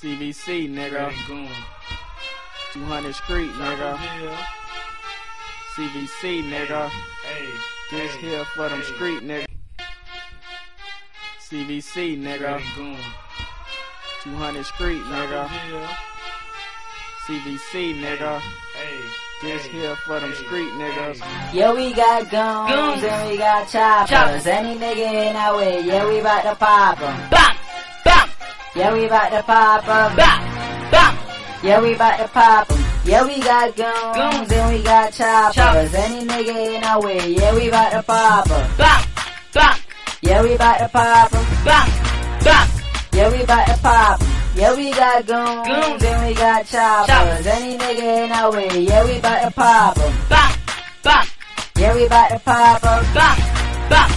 CVC, nigga. 200 Street, nigga. CVC, nigga. This here for them street, nigga. CVC, nigga. 200 Street, nigga. CVC, nigga. This here for them street niggas. Yeah, we got guns and we got choppers. Any nigga in our way, yeah, we bout to pop 'em. Bam! Bam! Yeah, we bout to pop 'em. Bam! Bam! Yeah, we bout to pop 'em. Yeah, we got guns and we got choppers. Any nigga in our way, yeah, we bout to pop 'em. Bam! Bam! Yeah, we bout to pop 'em. Bam! Bam! Yeah, we bout to pop 'em. Yeah, we got guns and we got choppers. Any nigga in our way, yeah, we bout to pop 'em. Bam! Bam! Yeah, we bout to pop 'em. Bam! Bam!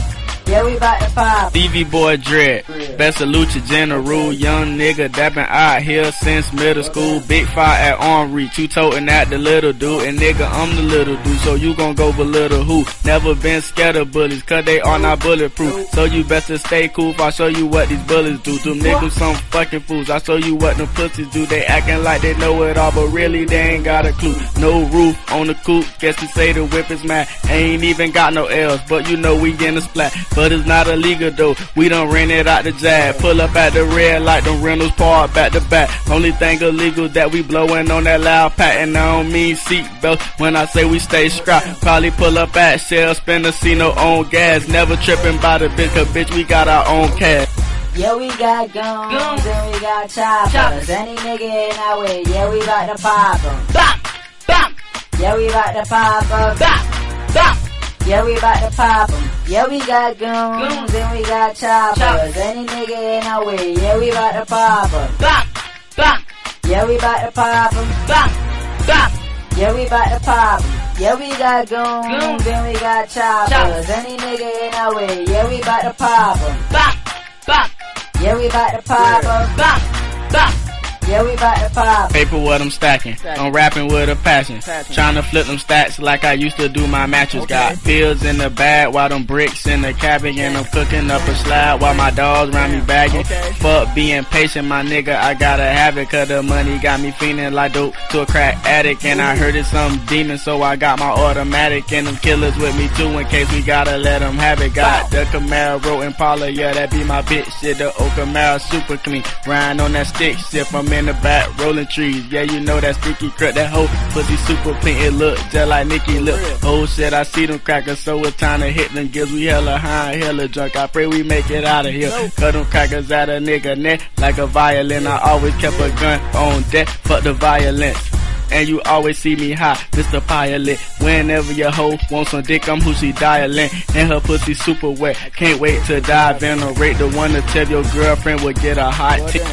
Yeah, we bout to pop 'em. Stevie Boy Dread, best salute your general, young nigga that been out here since middle school. Big fire at arm reach, you totin' at the little dude, and nigga I'm the little dude, so you gon' go belittle who? Never been scared of bullies, cause they are not bulletproof. So you best to stay cool if I show you what these bullets do. Them niggas some fucking fools, I show you what them pussies do. They acting like they know it all, but really they ain't got a clue. No roof on the coupe, guess you say the whip is mad. Ain't even got no L's, but you know we in the splat. But it's not illegal though, we done ran it out the jab. Pull up at the red light, them rentals park back to back. Only thing illegal that we blowin' on that loud pack. And I don't mean seatbelts when I say we stay strapped. Probably pull up at Shell, spend a casino on gas. Never trippin' by the bitch, cause bitch we got our own cash. Yeah, we got guns and we got choppers. Any nigga in our way, yeah, we bout to pop 'em. Bam! Bam! Yeah, we bout to pop 'em. Bam! Bam! Yeah, we bout to pop 'em. Yeah, we got guns and we got choppers. Any nigga in our way, yeah, we bout to pop 'em. Bam! Bam! Yeah, we bout to pop 'em. Bam! Bam! Yeah, we bout to pop 'em. Yeah, we got guns and we got choppers. Any nigga in our way, yeah, we bout to pop 'em. Bam! Bam! Yeah, we bout to pop 'em. Bam! Bam! Yeah, we bout to pop 'em. Paper what I'm stacking, I'm rapping with a passion. Tryna flip them stats like I used to do my matches. Got pills in the bag while them bricks in the cabin. And I'm cooking up a slab while my dogs round me bagging. Fuck being patient, my nigga, I gotta have it. Cause the money got me feeling like dope to a crack addict. And I heard it's some demon, so I got my automatic. And them killers with me too in case we gotta let them have it. Got the Camaro Impala, yeah, that be my bitch. Shit, the old Camaro super clean. Riding on that stick shit from in the back, rolling trees. Yeah, you know that sticky crap, that hoe pussy super clean. It look just like Nicki lip. Oh shit, I see them crackers, so it's time to hit them gills. We hella high, hella drunk. I pray we make it out of here. Cut them crackers out a nigga neck like a violin. I always kept a gun on deck, fuck the violence. And you always see me high, Mr. Pilot. Whenever your hoe wants some dick, I'm who she dialing. And her pussy super wet, can't wait to dive in or rate the one to tell your girlfriend will get a hot tip.